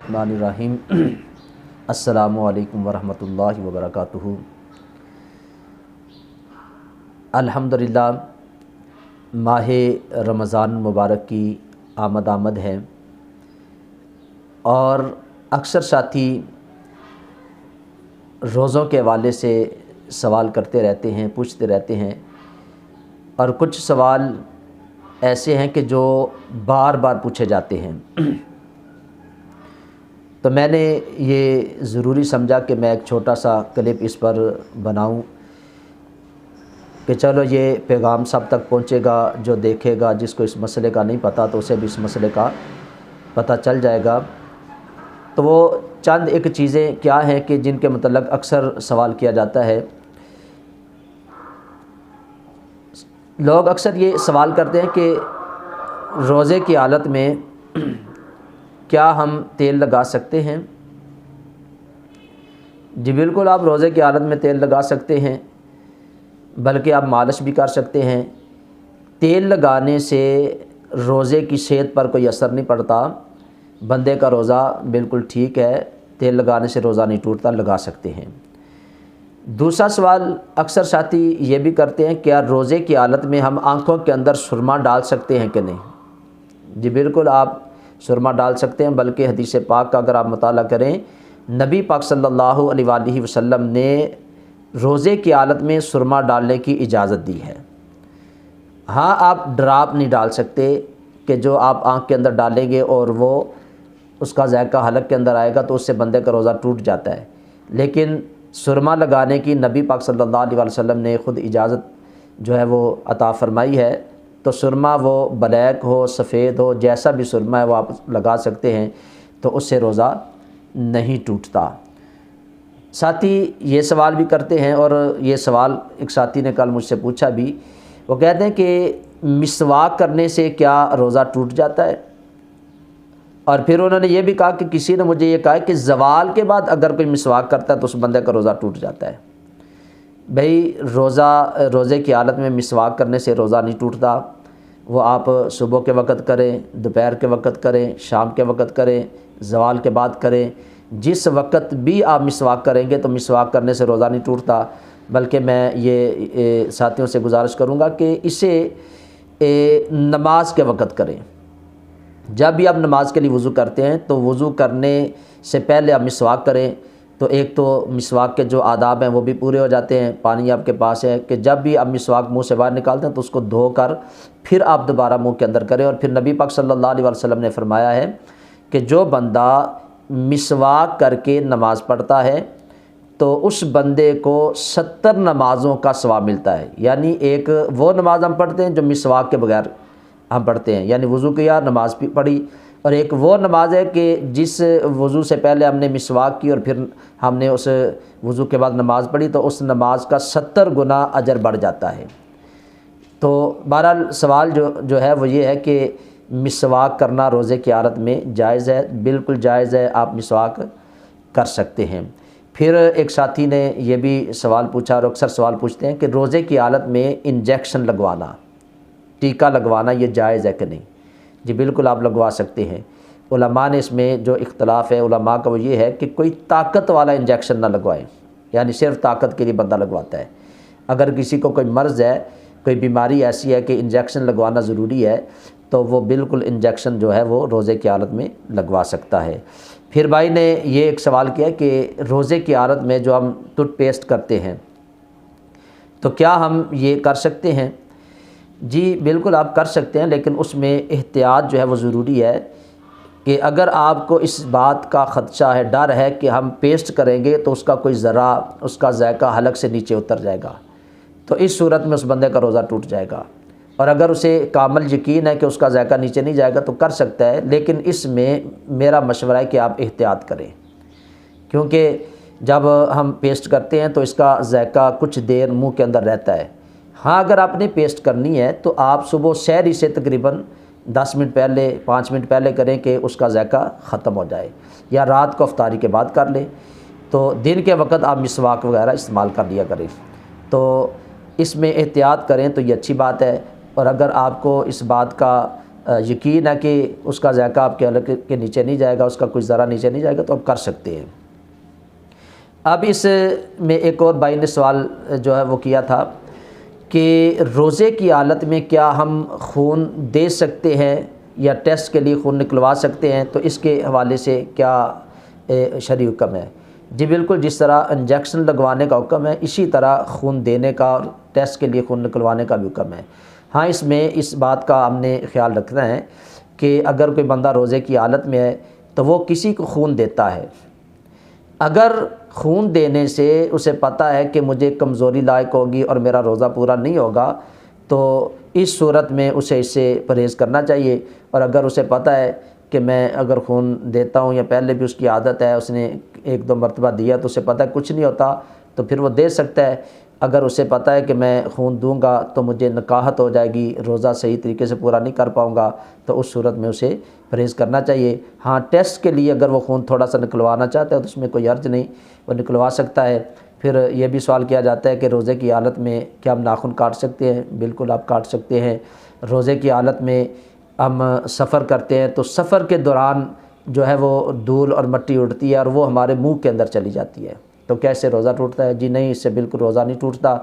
الرحمن الرحیم السلام علیکم ورحمۃ اللہ وبرکاتہ۔ الحمدللہ ماہ رمضان مبارک کی آمد ہے، اور اکثر ساتھی روزوں کے حوالے سے سوال کرتے رہتے ہیں، پوچھتے رہتے ہیں، اور کچھ سوال ایسے ہیں کہ جو بار بار پوچھے جاتے ہیں۔ تو میں نے یہ ضروری سمجھا کہ میں ایک چھوٹا سا کلپ اس پر بناؤں کہ چلو یہ پیغام سب تک پہنچے گا، جو دیکھے گا، جس کو اس مسئلے کا نہیں پتہ تو اسے بھی اس مسئلے کا پتہ چل جائے گا۔ تو وہ چند ایک چیزیں کیا ہیں کہ جن کے متعلق اکثر سوال کیا جاتا ہے۔ لوگ اکثر یہ سوال کرتے ہیں کہ روزے کی حالت میں کیا ہم تیل لگا سکتے ہیں؟ جی بالکل، آپ روزے کی حالت میں تیل لگا سکتے ہیں، بلکہ آپ مالش بھی کر سکتے ہیں۔ تیل لگانے سے روزے کی صحت پر کوئی اثر نہیں پڑتا، بندے کا روزہ بالکل ٹھیک ہے، تیل لگانے سے روزہ نہیں ٹوٹتا، لگا سکتے ہیں۔ دوسرا سوال اکثر ساتھی یہ بھی کرتے ہیں، کیا روزے کی حالت میں ہم آنکھوں کے اندر سرما ڈال سکتے ہیں کہ نہیں؟ جی بالکل، آپ سرما ڈال سکتے ہیں، بلکہ حدیث پاک کا اگر آپ مطالعہ کریں، نبی پاک صلی اللہ علیہ وآلہ وسلم نے روزے کی حالت میں سرما ڈالنے کی اجازت دی ہے۔ ہاں، آپ ڈراپ نہیں ڈال سکتے کہ جو آپ آنکھ کے اندر ڈالیں گے اور وہ اس کا ذائقہ حلق کے اندر آئے گا تو اس سے بندے کا روزہ ٹوٹ جاتا ہے، لیکن سرما لگانے کی نبی پاک صلی اللہ علیہ وسلم نے خود اجازت جو ہے وہ عطا فرمائی ہے۔ تو سرما وہ بلیک ہو، سفید ہو، جیسا بھی سرما ہے وہ آپ لگا سکتے ہیں، تو اس سے روزہ نہیں ٹوٹتا۔ ساتھی یہ سوال بھی کرتے ہیں، اور یہ سوال ایک ساتھی نے کل مجھ سے پوچھا بھی، وہ کہتے ہیں کہ مسواک کرنے سے کیا روزہ ٹوٹ جاتا ہے؟ اور پھر انہوں نے یہ بھی کہا کہ کسی نے مجھے یہ کہا کہ زوال کے بعد اگر کوئی مسواک کرتا ہے تو اس بندے کا روزہ ٹوٹ جاتا ہے۔ بھئی روزے کی حالت میں مسواک کرنے سے روزہ نہیں ٹوٹتا، وہ آپ صبح کے وقت کریں، دوپہر کے وقت کریں، شام کے وقت کریں، زوال کے بعد کریں، جس وقت بھی آپ مسواک کریں گے تو مسواک کرنے سے روزہ نہیں ٹوٹتا۔ بلکہ میں یہ ساتھیوں سے گزارش کروں گا کہ اسے نماز کے وقت کریں۔ جب بھی آپ نماز کے لیے وضو کرتے ہیں تو وضو کرنے سے پہلے آپ مسواک کریں، تو ایک تو مسواک کے جو آداب ہیں وہ بھی پورے ہو جاتے ہیں۔ پانی آپ کے پاس ہے کہ جب بھی آپ مسواک منہ سے باہر نکالتے ہیں تو اس کو دھو کر پھر آپ دوبارہ منہ کے اندر کریں۔ اور پھر نبی پاک صلی اللہ علیہ وسلم نے فرمایا ہے کہ جو بندہ مسواک کر کے نماز پڑھتا ہے تو اس بندے کو 70 نمازوں کا ثواب ملتا ہے۔ یعنی ایک وہ نماز ہم پڑھتے ہیں جو مسواک کے بغیر ہم پڑھتے ہیں، یعنی وضو کیا، نماز پڑھی، اور ایک وہ نماز ہے کہ جس وضو سے پہلے ہم نے مسواک کی اور پھر ہم نے اس وضو کے بعد نماز پڑھی، تو اس نماز کا 70 گنا اجر بڑھ جاتا ہے۔ تو بہرحال سوال جو ہے وہ یہ ہے کہ مسواک کرنا روزے کی حالت میں جائز ہے؟ بالکل جائز ہے، آپ مسواک کر سکتے ہیں۔ پھر ایک ساتھی نے یہ بھی سوال پوچھا، اور اکثر سوال پوچھتے ہیں کہ روزے کی حالت میں انجیکشن لگوانا، ٹیکہ لگوانا، یہ جائز ہے کہ نہیں؟ جی بالکل، آپ لگوا سکتے ہیں۔ علماء نے اس میں جو اختلاف ہے علماء کا وہ یہ ہے کہ کوئی طاقت والا انجیکشن نہ لگوائیں، یعنی صرف طاقت کے لیے بندہ لگواتا ہے۔ اگر کسی کو کوئی مرض ہے، کوئی بیماری ایسی ہے کہ انجیکشن لگوانا ضروری ہے، تو وہ بالکل انجیکشن جو ہے وہ روزے کی حالت میں لگوا سکتا ہے۔ پھر بھائی نے یہ ایک سوال کیا کہ روزے کی حالت میں جو ہم ٹوتھ پیسٹ کرتے ہیں تو کیا ہم یہ کر سکتے ہیں؟ جی بالکل آپ کر سکتے ہیں، لیکن اس میں احتیاط جو ہے وہ ضروری ہے کہ اگر آپ کو اس بات کا خدشہ ہے، ڈر ہے کہ ہم پیسٹ کریں گے تو اس کا کوئی ذرہ، اس کا ذائقہ حلق سے نیچے اتر جائے گا، تو اس صورت میں اس بندے کا روزہ ٹوٹ جائے گا۔ اور اگر اسے کامل یقین ہے کہ اس کا ذائقہ نیچے نہیں جائے گا تو کر سکتا ہے، لیکن اس میں میرا مشورہ ہے کہ آپ احتیاط کریں، کیونکہ جب ہم پیسٹ کرتے ہیں تو اس کا ذائقہ کچھ دیر منہ کے اندر رہتا ہے۔ ہاں، اگر آپ نے پیسٹ کرنی ہے تو آپ صبح سحری سے تقریباً 10 منٹ پہلے، 5 منٹ پہلے کریں کہ اس کا ذائقہ ختم ہو جائے، یا رات کو افطاری کے بعد کر لیں، تو دن کے وقت آپ مسواک وغیرہ استعمال کر لیا کریں۔ تو اس میں احتیاط کریں تو یہ اچھی بات ہے، اور اگر آپ کو اس بات کا یقین ہے کہ اس کا ذائقہ آپ کے حلق کے نیچے نہیں جائے گا، اس کا کچھ ذرا نیچے نہیں جائے گا، تو آپ کر سکتے ہیں۔ اب اس میں ایک اور بھائی نے سوال جو ہے وہ کیا تھا کہ روزے کی حالت میں کیا ہم خون دے سکتے ہیں یا ٹیسٹ کے لیے خون نکلوا سکتے ہیں، تو اس کے حوالے سے کیا شرعی حکم ہے؟ جی بالکل، جس طرح انجیکشن لگوانے کا حکم ہے، اسی طرح خون دینے کا اور ٹیسٹ کے لیے خون نکلوانے کا بھی حکم ہے۔ ہاں، اس میں اس بات کا ہم نے خیال رکھنا ہے کہ اگر کوئی بندہ روزے کی حالت میں ہے تو وہ کسی کو خون دیتا ہے، اگر خون دینے سے اسے پتہ ہے کہ مجھے کمزوری لاحق ہوگی اور میرا روزہ پورا نہیں ہوگا، تو اس صورت میں اسے اس سے پرہیز کرنا چاہیے۔ اور اگر اسے پتہ ہے کہ میں اگر خون دیتا ہوں یا پہلے بھی اس کی عادت ہے، اس نے ایک دو مرتبہ دیا تو اسے پتہ ہے کچھ نہیں ہوتا، تو پھر وہ دے سکتا ہے۔ اگر اسے پتہ ہے کہ میں خون دوں گا تو مجھے نکاہت ہو جائے گی، روزہ صحیح طریقے سے پورا نہیں کر پاؤں گا، تو اس صورت میں اسے پرہیز کرنا چاہیے۔ ہاں، ٹیسٹ کے لیے اگر وہ خون تھوڑا سا نکلوانا چاہتا ہے تو اس میں کوئی حرج نہیں، وہ نکلوا سکتا ہے۔ پھر یہ بھی سوال کیا جاتا ہے کہ روزے کی حالت میں کیا ہم ناخن کاٹ سکتے ہیں؟ بالکل آپ کاٹ سکتے ہیں۔ روزے کی حالت میں ہم سفر کرتے ہیں تو سفر کے دوران جو ہے وہ دھول اور مٹی اڑتی ہے اور وہ ہمارے منہ کے اندر چلی جاتی ہے، تو کیا اس سے روزہ ٹوٹتا ہے؟ جی نہیں، اس سے بالکل روزہ نہیں ٹوٹتا۔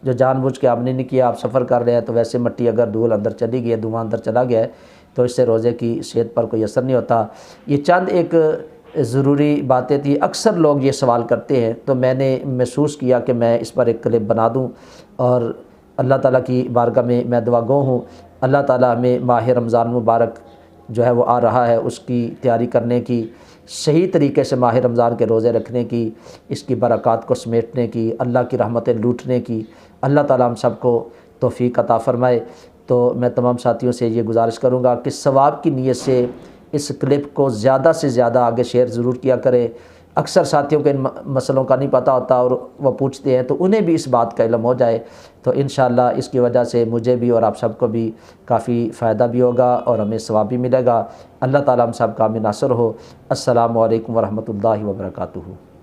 جو جان بوجھ کے آپ نے نہیں کیا، آپ سفر کر رہے ہیں تو ویسے مٹی اگر دھول اندر چلی گئی ہے، دھواں اندر چلا گیا ہے، تو اس سے روزے کی صحت پر کوئی اثر نہیں ہوتا۔ یہ چند ایک ضروری باتیں تھیں، اکثر لوگ یہ سوال کرتے ہیں، تو میں نے محسوس کیا کہ میں اس پر ایک کلپ بنا دوں، اور اللہ تعالیٰ کی بارگاہ میں دعا گو ہوں، اللہ تعالیٰ ہمیں ماہ رمضان مبارک جو ہے وہ آ رہا ہے، اس کی تیاری کرنے کی، صحیح طریقے سے ماہ رمضان کے روزے رکھنے کی، اس کی برکات کو سمیٹنے کی، اللہ کی رحمتیں لوٹنے کی اللہ تعالیٰ ہم سب کو توفیق عطا فرمائے۔ تو میں تمام ساتھیوں سے یہ گزارش کروں گا کہ ثواب کی نیت سے اس کلپ کو زیادہ سے زیادہ آگے شیئر ضرور کیا کریں۔ اکثر ساتھیوں کو ان مسئلوں کا نہیں پتہ ہوتا اور وہ پوچھتے ہیں، تو انہیں بھی اس بات کا علم ہو جائے، تو انشاءاللہ اس کی وجہ سے مجھے بھی اور آپ سب کو بھی کافی فائدہ بھی ہوگا اور ہمیں ثواب بھی ملے گا۔ اللہ تعالیٰ ہم سب کا حامی ناصر ہو۔ السلام علیکم ورحمۃ اللہ وبرکاتہ۔